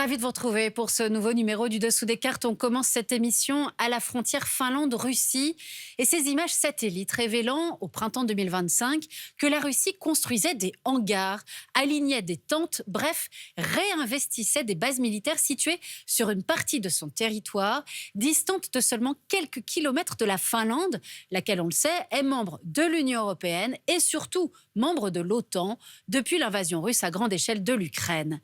Ravi de vous retrouver pour ce nouveau numéro du Dessous des cartes. On commence cette émission à la frontière Finlande-Russie et ces images satellites révélant au printemps 2025 que la Russie construisait des hangars, alignait des tentes, bref, réinvestissait des bases militaires situées sur une partie de son territoire, distante de seulement quelques kilomètres de la Finlande, laquelle, on le sait, est membre de l'Union européenne et surtout membre de l'OTAN depuis l'invasion russe à grande échelle de l'Ukraine.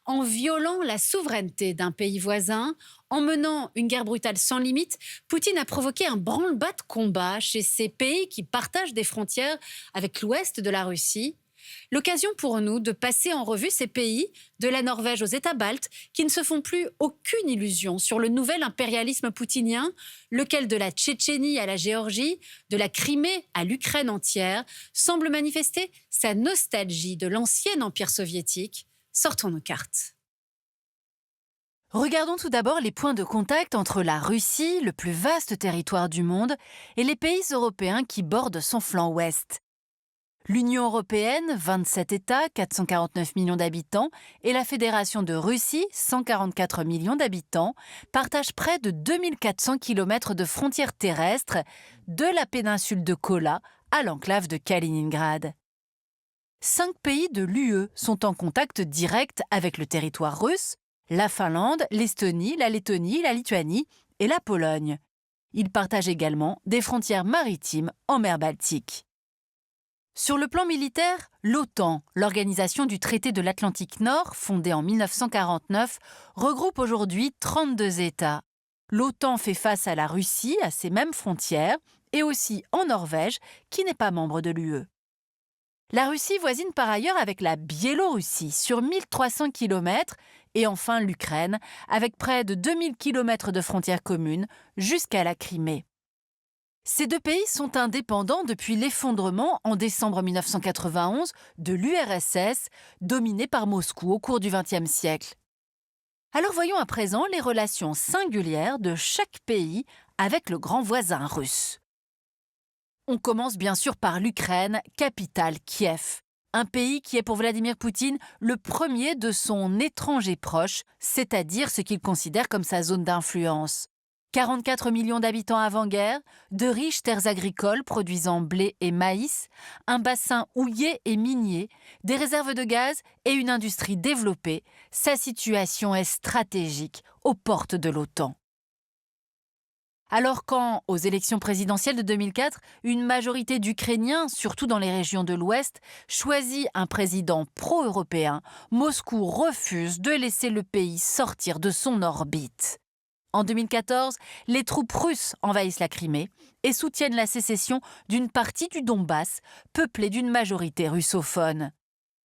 En violant la souveraineté d'un pays voisin, en menant une guerre brutale sans limite, Poutine a provoqué un branle-bas de combat chez ces pays qui partagent des frontières avec l'ouest de la Russie. L'occasion pour nous de passer en revue ces pays, de la Norvège aux États baltes, qui ne se font plus aucune illusion sur le nouvel impérialisme poutinien, lequel de la Tchétchénie à la Géorgie, de la Crimée à l'Ukraine entière, semble manifester sa nostalgie de l'ancien empire soviétique. Sortons nos cartes. Regardons tout d'abord les points de contact entre la Russie, le plus vaste territoire du monde, et les pays européens qui bordent son flanc ouest. L'Union européenne, 27 États, 449 millions d'habitants, et la Fédération de Russie, 144 millions d'habitants, partagent près de 2400 km de frontières terrestres, de la péninsule de Kola à l'enclave de Kaliningrad. 5 pays de l'UE sont en contact direct avec le territoire russe, la Finlande, l'Estonie, la Lettonie, la Lituanie et la Pologne. Ils partagent également des frontières maritimes en mer Baltique. Sur le plan militaire, l'OTAN, l'organisation du traité de l'Atlantique Nord, fondée en 1949, regroupe aujourd'hui 32 États. L'OTAN fait face à la Russie, à ses mêmes frontières, et aussi en Norvège, qui n'est pas membre de l'UE. La Russie voisine par ailleurs avec la Biélorussie sur 1300 km et enfin l'Ukraine avec près de 2000 km de frontières communes jusqu'à la Crimée. Ces deux pays sont indépendants depuis l'effondrement en décembre 1991 de l'URSS dominée par Moscou au cours du XXe siècle. Alors voyons à présent les relations singulières de chaque pays avec le grand voisin russe. On commence bien sûr par l'Ukraine, capitale Kiev. Un pays qui est pour Vladimir Poutine le premier de son étranger proche, c'est-à-dire ce qu'il considère comme sa zone d'influence. 44 millions d'habitants avant-guerre, de riches terres agricoles produisant blé et maïs, un bassin houiller et minier, des réserves de gaz et une industrie développée, sa situation est stratégique aux portes de l'OTAN. Alors quand, aux élections présidentielles de 2004, une majorité d'Ukrainiens, surtout dans les régions de l'Ouest, choisit un président pro-européen, Moscou refuse de laisser le pays sortir de son orbite. En 2014, les troupes russes envahissent la Crimée et soutiennent la sécession d'une partie du Donbass, peuplée d'une majorité russophone.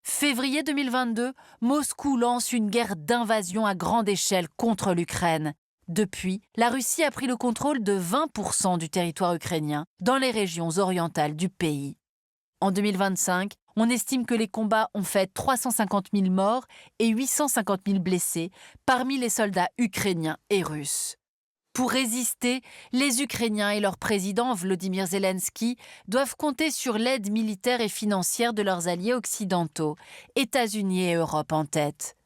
Février 2022, Moscou lance une guerre d'invasion à grande échelle contre l'Ukraine. Depuis, la Russie a pris le contrôle de 20% du territoire ukrainien dans les régions orientales du pays. En 2025, on estime que les combats ont fait 350 000 morts et 850 000 blessés parmi les soldats ukrainiens et russes. Pour résister, les Ukrainiens et leur président Volodymyr Zelensky doivent compter sur l'aide militaire et financière de leurs alliés occidentaux, États-Unis et Europe en tête.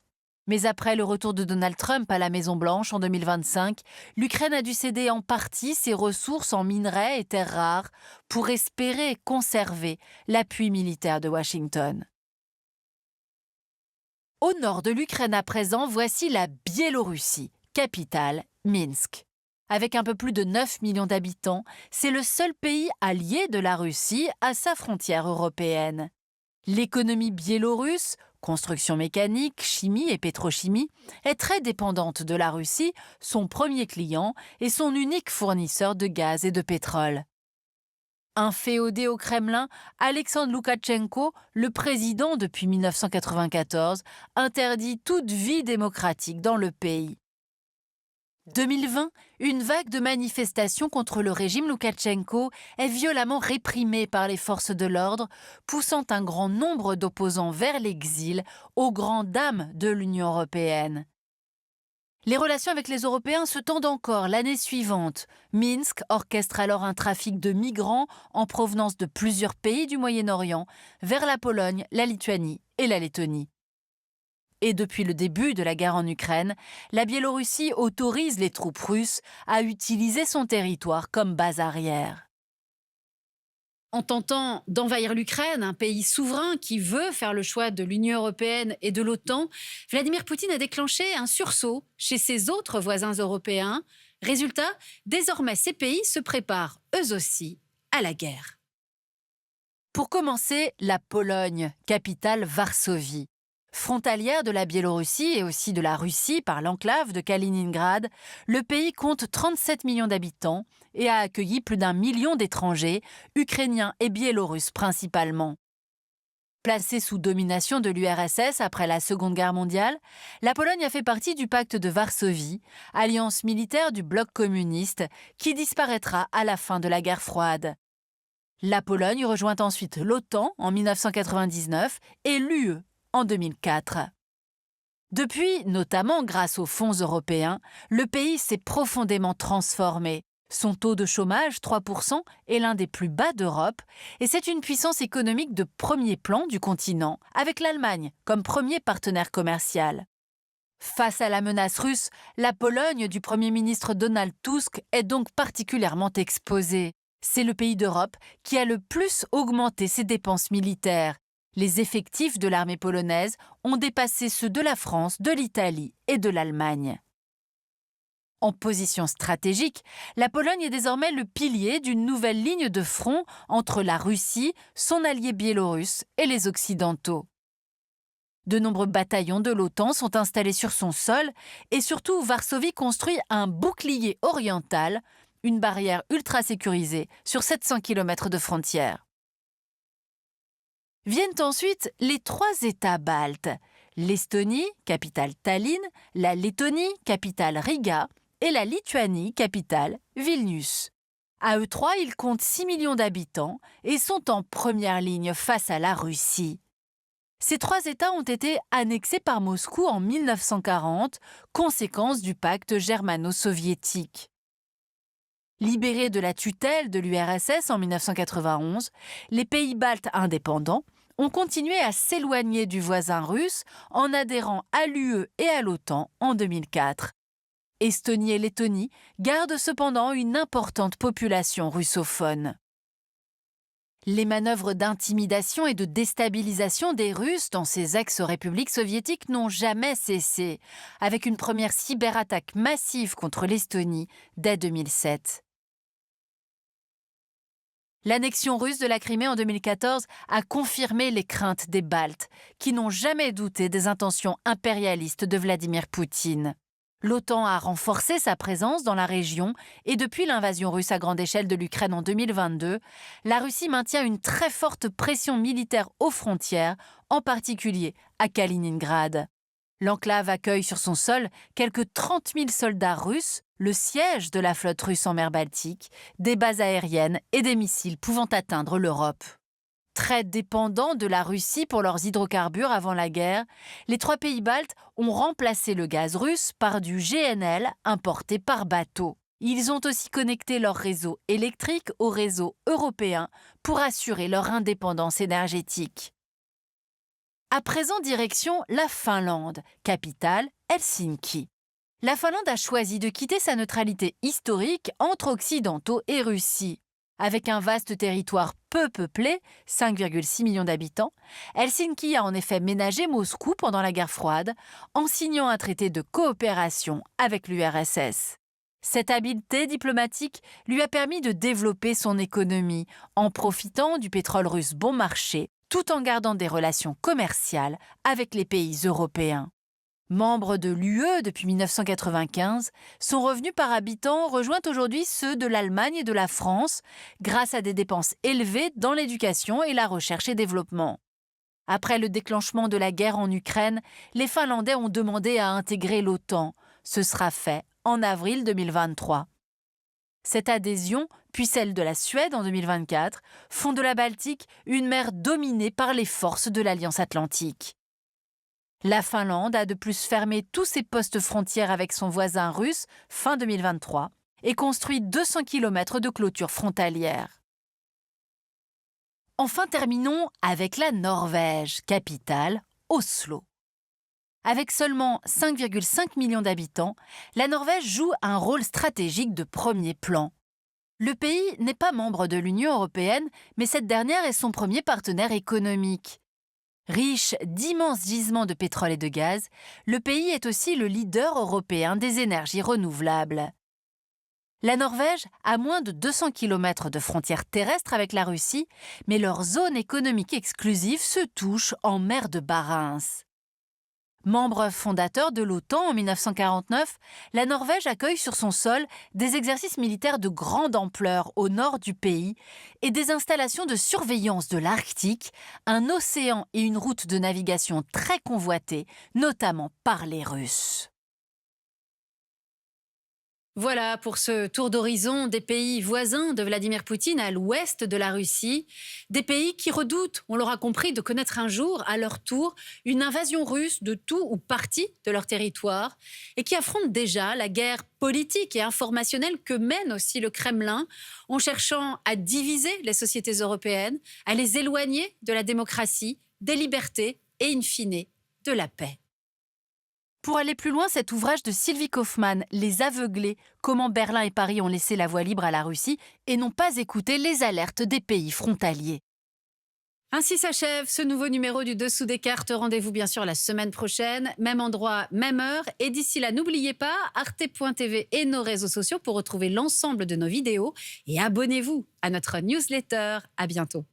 Mais après le retour de Donald Trump à la Maison-Blanche en 2025, l'Ukraine a dû céder en partie ses ressources en minerais et terres rares pour espérer conserver l'appui militaire de Washington. Au nord de l'Ukraine à présent, voici la Biélorussie, capitale Minsk. Avec un peu plus de 9 millions d'habitants, c'est le seul pays allié de la Russie à sa frontière européenne. L'économie biélorusse, construction mécanique, chimie et pétrochimie, est très dépendante de la Russie, son premier client et son unique fournisseur de gaz et de pétrole. Inféodé au Kremlin, Alexandre Loukachenko, le président depuis 1994, interdit toute vie démocratique dans le pays. 2020, une vague de manifestations contre le régime Loukachenko est violemment réprimée par les forces de l'ordre, poussant un grand nombre d'opposants vers l'exil, aux grandes dames de l'Union européenne. Les relations avec les Européens se tendent encore l'année suivante. Minsk orchestre alors un trafic de migrants en provenance de plusieurs pays du Moyen-Orient vers la Pologne, la Lituanie et la Lettonie. Et depuis le début de la guerre en Ukraine, la Biélorussie autorise les troupes russes à utiliser son territoire comme base arrière. En tentant d'envahir l'Ukraine, un pays souverain qui veut faire le choix de l'Union européenne et de l'OTAN, Vladimir Poutine a déclenché un sursaut chez ses autres voisins européens. Résultat, désormais ces pays se préparent eux aussi à la guerre. Pour commencer, la Pologne, capitale Varsovie. Frontalière de la Biélorussie et aussi de la Russie par l'enclave de Kaliningrad, le pays compte 37 millions d'habitants et a accueilli plus d'1 million d'étrangers, ukrainiens et biélorusses principalement. Placée sous domination de l'URSS après la Seconde Guerre mondiale, la Pologne a fait partie du pacte de Varsovie, alliance militaire du bloc communiste qui disparaîtra à la fin de la guerre froide. La Pologne rejoint ensuite l'OTAN en 1999 et l'UE en 2004. Depuis, notamment grâce aux fonds européens, le pays s'est profondément transformé. Son taux de chômage, 3%, est l'un des plus bas d'Europe et c'est une puissance économique de premier plan du continent, avec l'Allemagne comme premier partenaire commercial. Face à la menace russe, la Pologne du Premier ministre Donald Tusk est donc particulièrement exposée. C'est le pays d'Europe qui a le plus augmenté ses dépenses militaires. Les effectifs de l'armée polonaise ont dépassé ceux de la France, de l'Italie et de l'Allemagne. En position stratégique, la Pologne est désormais le pilier d'une nouvelle ligne de front entre la Russie, son allié biélorusse et les Occidentaux. De nombreux bataillons de l'OTAN sont installés sur son sol et surtout Varsovie construit un bouclier oriental, une barrière ultra sécurisée sur 700 km de frontières. Viennent ensuite les 3 États baltes, l'Estonie, capitale Tallinn, la Lettonie, capitale Riga, et la Lituanie, capitale Vilnius. À eux 3, ils comptent 6 millions d'habitants et sont en première ligne face à la Russie. Ces 3 États ont été annexés par Moscou en 1940, conséquence du pacte germano-soviétique. Libérés de la tutelle de l'URSS en 1991, les pays baltes indépendants ont continué à s'éloigner du voisin russe en adhérant à l'UE et à l'OTAN en 2004. Estonie et Lettonie gardent cependant une importante population russophone. Les manœuvres d'intimidation et de déstabilisation des Russes dans ces ex-républiques soviétiques n'ont jamais cessé, avec une première cyberattaque massive contre l'Estonie dès 2007. L'annexion russe de la Crimée en 2014 a confirmé les craintes des Baltes, qui n'ont jamais douté des intentions impérialistes de Vladimir Poutine. L'OTAN a renforcé sa présence dans la région et depuis l'invasion russe à grande échelle de l'Ukraine en 2022, la Russie maintient une très forte pression militaire aux frontières, en particulier à Kaliningrad. L'enclave accueille sur son sol quelques 30 000 soldats russes, le siège de la flotte russe en mer Baltique, des bases aériennes et des missiles pouvant atteindre l'Europe. Très dépendants de la Russie pour leurs hydrocarbures avant la guerre, les 3 pays baltes ont remplacé le gaz russe par du GNL importé par bateau. Ils ont aussi connecté leur réseau électrique au réseau européen pour assurer leur indépendance énergétique. À présent, direction la Finlande, capitale Helsinki. La Finlande a choisi de quitter sa neutralité historique entre Occidentaux et Russie. Avec un vaste territoire peu peuplé, 5,6 millions d'habitants, Helsinki a en effet ménagé Moscou pendant la guerre froide en signant un traité de coopération avec l'URSS. Cette habileté diplomatique lui a permis de développer son économie en profitant du pétrole russe bon marché, tout en gardant des relations commerciales avec les pays européens. Membre de l'UE depuis 1995, son revenu par habitant rejoint aujourd'hui ceux de l'Allemagne et de la France grâce à des dépenses élevées dans l'éducation et la recherche et développement. Après le déclenchement de la guerre en Ukraine, les Finlandais ont demandé à intégrer l'OTAN. Ce sera fait en avril 2023. Cette adhésion, puis celle de la Suède en 2024, font de la Baltique une mer dominée par les forces de l'Alliance Atlantique. La Finlande a de plus fermé tous ses postes frontières avec son voisin russe fin 2023 et construit 200 km de clôtures frontalières. Enfin, terminons avec la Norvège, capitale Oslo. Avec seulement 5,5 millions d'habitants, la Norvège joue un rôle stratégique de premier plan. Le pays n'est pas membre de l'Union européenne, mais cette dernière est son premier partenaire économique. Riche d'immenses gisements de pétrole et de gaz, le pays est aussi le leader européen des énergies renouvelables. La Norvège a moins de 200 km de frontières terrestres avec la Russie, mais leur zone économique exclusive se touche en mer de Barents. Membre fondateur de l'OTAN en 1949, la Norvège accueille sur son sol des exercices militaires de grande ampleur au nord du pays et des installations de surveillance de l'Arctique, un océan et une route de navigation très convoités, notamment par les Russes. Voilà pour ce tour d'horizon des pays voisins de Vladimir Poutine à l'ouest de la Russie. Des pays qui redoutent, on l'aura compris, de connaître un jour, à leur tour, une invasion russe de tout ou partie de leur territoire et qui affrontent déjà la guerre politique et informationnelle que mène aussi le Kremlin en cherchant à diviser les sociétés européennes, à les éloigner de la démocratie, des libertés et, in fine, de la paix. Pour aller plus loin, cet ouvrage de Sylvie Kaufmann, Les Aveuglés, comment Berlin et Paris ont laissé la voie libre à la Russie et n'ont pas écouté les alertes des pays frontaliers. Ainsi s'achève ce nouveau numéro du Dessous des cartes. Rendez-vous bien sûr la semaine prochaine, même endroit, même heure. Et d'ici là, n'oubliez pas, arte.tv et nos réseaux sociaux pour retrouver l'ensemble de nos vidéos. Et abonnez-vous à notre newsletter. À bientôt.